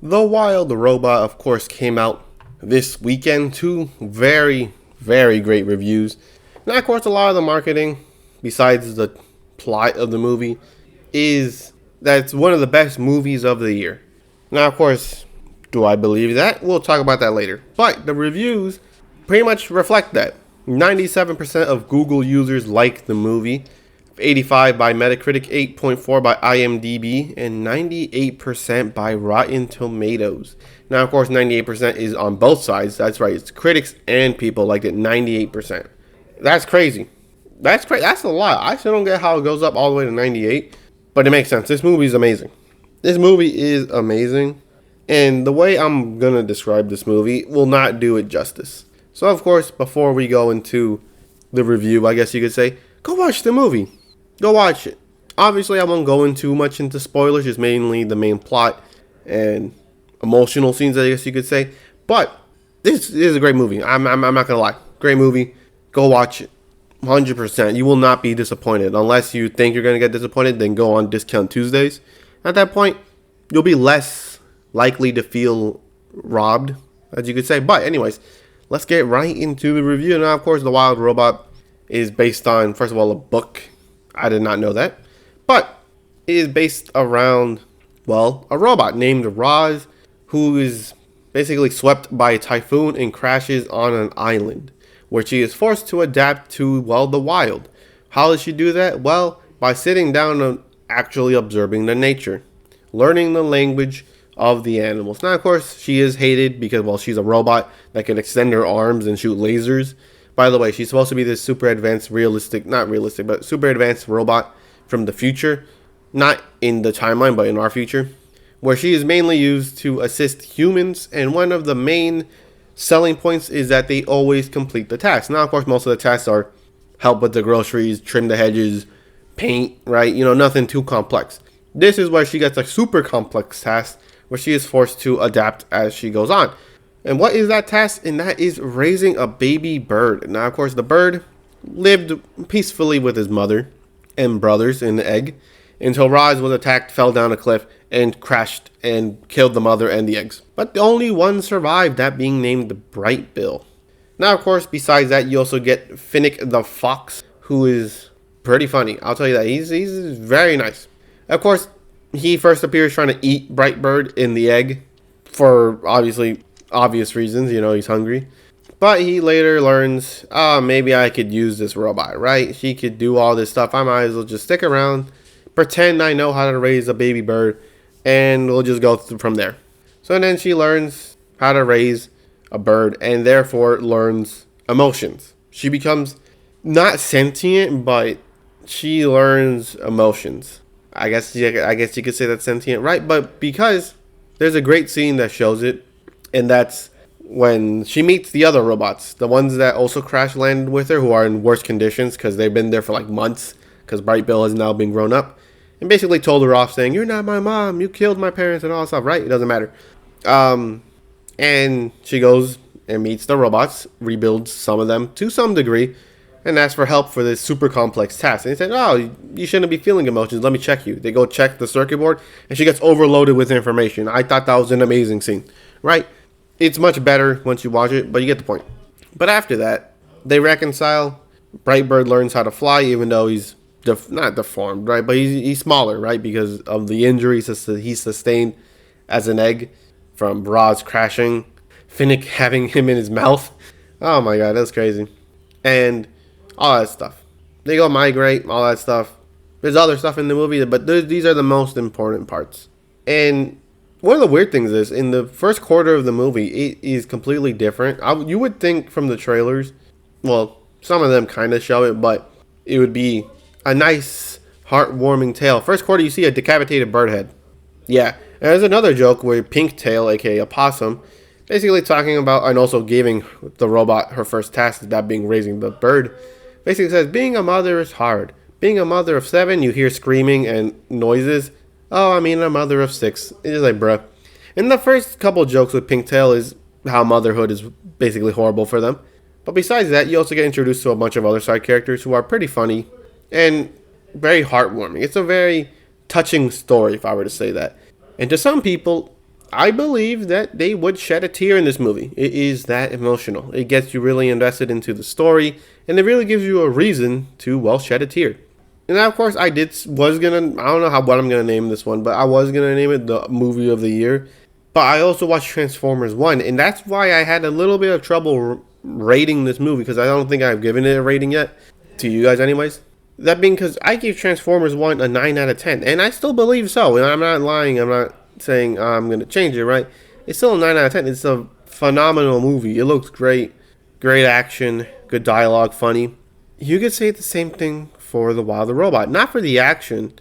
The Wild Robot, of course, came out this weekend. Two very, very great reviews. Now, of course, a lot of the marketing, besides the plot of the movie, is that it's one of the best movies of the year. Now, of course, do I believe that? We'll talk about that later. But the reviews pretty much reflect that. 97% of Google users like the movie, 85 by Metacritic, 8.4 by IMDb, and 98% by Rotten Tomatoes. Now, of course, 98% is on both sides. That's right. It's critics and people liked it 98%. That's crazy. That's crazy. That's a lot. I still don't get how it goes up all the way to 98, but it makes sense. This movie is amazing. This movie is amazing, and the way I'm going to describe this movie will not do it justice. So, of course, before we go into the review, I guess you could say, go watch the movie. Go watch it. Obviously, I won't go too much into spoilers, just mainly the main plot and emotional scenes, I guess you could say. But this is a great movie. I'm not going to lie. Great movie. Go watch it. 100%. You will not be disappointed. Unless you think you're going to get disappointed, then go on Discount Tuesdays. At that point, you'll be less likely to feel robbed, as you could say. But anyways, let's get right into the review. Now, of course, The Wild Robot is based on, first of all, a book. I did not know that. But it is based around, well, a robot named Roz, who is basically swept by a typhoon and crashes on an island, where she is forced to adapt to, well, the wild. How does she do that? Well, by sitting down and actually observing the nature, learning the language of the animals. Now, of course, she is hated because, well, she's a robot that can extend her arms and shoot lasers. By the way, she's supposed to be this super advanced, not realistic, but super advanced robot from the future. Not in the timeline, but in our future. Where she is mainly used to assist humans, and one of the main selling points is that they always complete the tasks. Now, of course, most of the tasks are help with the groceries, trim the hedges, paint, right? Nothing too complex. This is where she gets a super complex task where she is forced to adapt as she goes on. And what is that task? And that is raising a baby bird. Now, of course, the bird lived peacefully with his mother and brothers in the egg until Roz was attacked, fell down a cliff, and crashed and killed the mother and the eggs. But the only one survived, that being named Bright Bill. Now, of course, besides that, you also get Finnick the Fox, who is pretty funny. I'll tell you that. He's very nice. Of course, he first appears trying to eat Brightbird in the egg for obvious reasons. He's hungry. But he later learns, maybe I could use this robot, right? She could do all this stuff. I might as well just stick around, pretend I know how to raise a baby bird, and we'll just go from there. So then she learns how to raise a bird and therefore learns emotions. She becomes not sentient, but she learns emotions. I guess you could say that's sentient, right? But because there's a great scene that shows it, and that's when she meets the other robots, the ones that also crash landed with her, who are in worse conditions because they've been there for like months, because Bright Bill has now been grown up, and basically told her off saying, "You're not my mom, you killed my parents," and all that stuff, right? It doesn't matter. And she goes and meets the robots, rebuilds some of them to some degree, and asks for help for this super complex task. And he said, "Oh, you shouldn't be feeling emotions. Let me check you." They go check the circuit board, and she gets overloaded with information. I thought that was an amazing scene, right? It's much better once you watch it, but you get the point. But after that, they reconcile. Brightbird learns how to fly, even though he's not deformed, right? But he's smaller, right? Because of the injuries he sustained as an egg from Roz crashing, Finnick having him in his mouth. Oh my god, that's crazy. And all that stuff. They go migrate, all that stuff. There's other stuff in the movie, but these are the most important parts. And one of the weird things is, in the first quarter of the movie, it is completely different. You would think from the trailers, well, some of them kind of show it, but it would be a nice, heartwarming tale. First quarter, you see a decapitated bird head. Yeah. And there's another joke where Pink Tail, aka a possum, basically talking about, and also giving the robot her first task, that being raising the bird, basically says, being a mother is hard. Being a mother of 7, you hear screaming and noises. Oh, I mean, a mother of 6. It's just like, bruh. And the first couple jokes with Pink Tail is how motherhood is basically horrible for them. But besides that, you also get introduced to a bunch of other side characters who are pretty funny and very heartwarming. It's a very touching story, if I were to say that. And to some people, I believe that they would shed a tear in this movie. It is that emotional. It gets you really invested into the story, and it really gives you a reason to, well, shed a tear. And now, of course, I don't know what I'm gonna name this one, but I was gonna name it the movie of the year. But I also watched Transformers 1, and that's why I had a little bit of trouble rating this movie, because I don't think I've given it a rating yet, to you guys anyways. That being because I gave Transformers 1 a 9 out of 10, and I still believe so, and I'm not lying, I'm not saying I'm going to change it, right? It's still a 9 out of 10. It's a phenomenal movie. It looks great. Great action, good dialogue, funny. You could say the same thing for The Wild the Robot. Not for the action,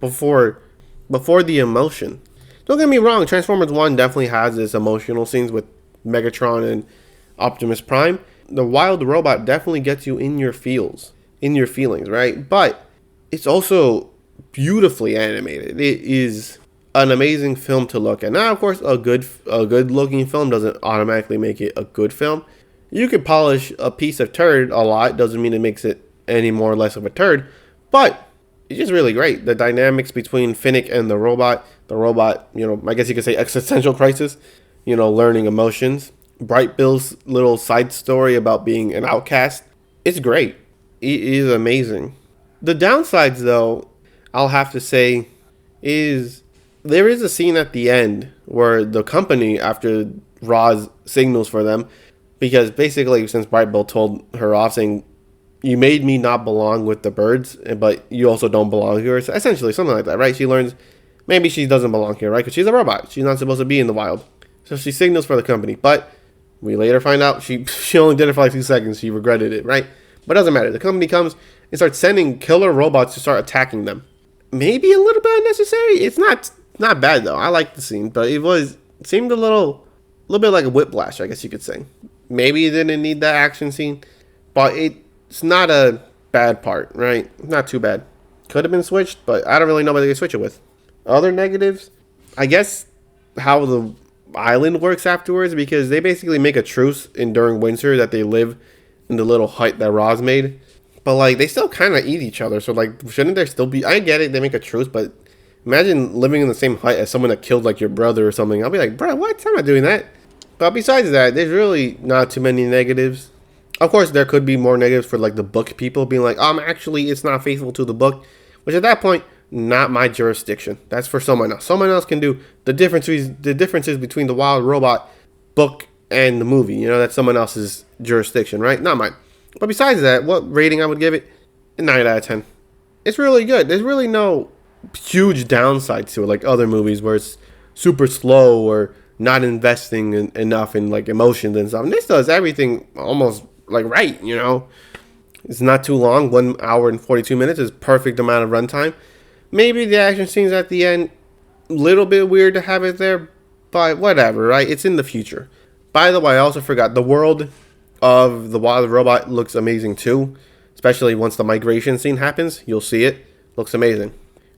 but before the emotion. Don't get me wrong, Transformers 1 definitely has its emotional scenes with Megatron and Optimus Prime. The Wild Robot definitely gets you in your feelings, right? But it's also beautifully animated. It is an amazing film to look at. Now, of course, a good looking film doesn't automatically make it a good film. You could polish a piece of turd a lot, doesn't mean it makes it any more or less of a turd, but it's just really great. The dynamics between Finnick and the robot, I guess you could say existential crisis, learning emotions. Bright Bill's little side story about being an outcast, it's great. It is amazing. The downsides, though, I'll have to say, is there is a scene at the end where the company, after Roz signals for them, because basically since Bright Bill told her off saying, you made me not belong with the birds, but you also don't belong here. So essentially, something like that, right? She learns maybe she doesn't belong here, right? Because she's a robot. She's not supposed to be in the wild. So she signals for the company. But we later find out she only did it for like 2 seconds. She regretted it, right? But it doesn't matter. The company comes and starts sending killer robots to start attacking them. Maybe a little bit unnecessary. It's not bad, though. I like the scene. But it seemed a little bit like a whiplash, I guess you could say. Maybe you didn't need that action scene. But it's not a bad part, right? Not too bad. Could have been switched, but I don't really know what they could switch it with. Other negatives, I guess how the island works afterwards, because they basically make a truce during winter that they live in the little hut that Roz made. But like they still kind of eat each other, so like shouldn't there still be? I get it, they make a truce, but imagine living in the same hut as someone that killed like your brother or something. I'll be like, bro, what? I'm not doing that. But besides that, there's really not too many negatives. Of course, there could be more negatives for like the book people being like, actually, it's not faithful to the book, which at that point, not my jurisdiction. That's for someone else. Someone else can do the differences between the Wild Robot book and the movie. That's someone else's jurisdiction, right? Not mine. But besides that, what rating I would give it? A 9 out of 10. It's really good. There's really no huge downsides to it, like other movies where it's super slow or not investing enough in like emotions and stuff. And this does everything almost like right. It's not too long. 1 hour and 42 minutes is perfect amount of runtime. Maybe the action scenes at the end, little bit weird to have it there, but whatever, right? It's in the future. By the way, I also forgot, the world of the Wild Robot looks amazing too, especially once the migration scene happens. You'll see it. Looks amazing.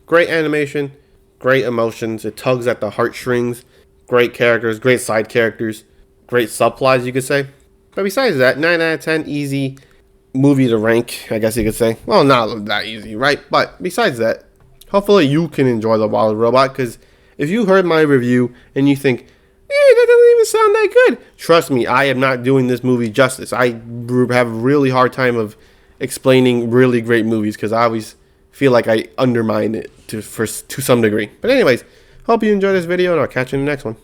Great animation, great emotions. It tugs at the heartstrings. Great characters, great side characters, great subplots, you could say. But besides that, 9 out of 10, easy movie to rank, I guess you could say. Well, not that easy, right? But besides that, hopefully you can enjoy The Wild Robot, because if you heard my review and you think, that doesn't even sound that good, trust me, I am not doing this movie justice. I have a really hard time of explaining really great movies, because I always feel like I undermine it to some degree. But anyways, hope you enjoyed this video, and I'll catch you in the next one.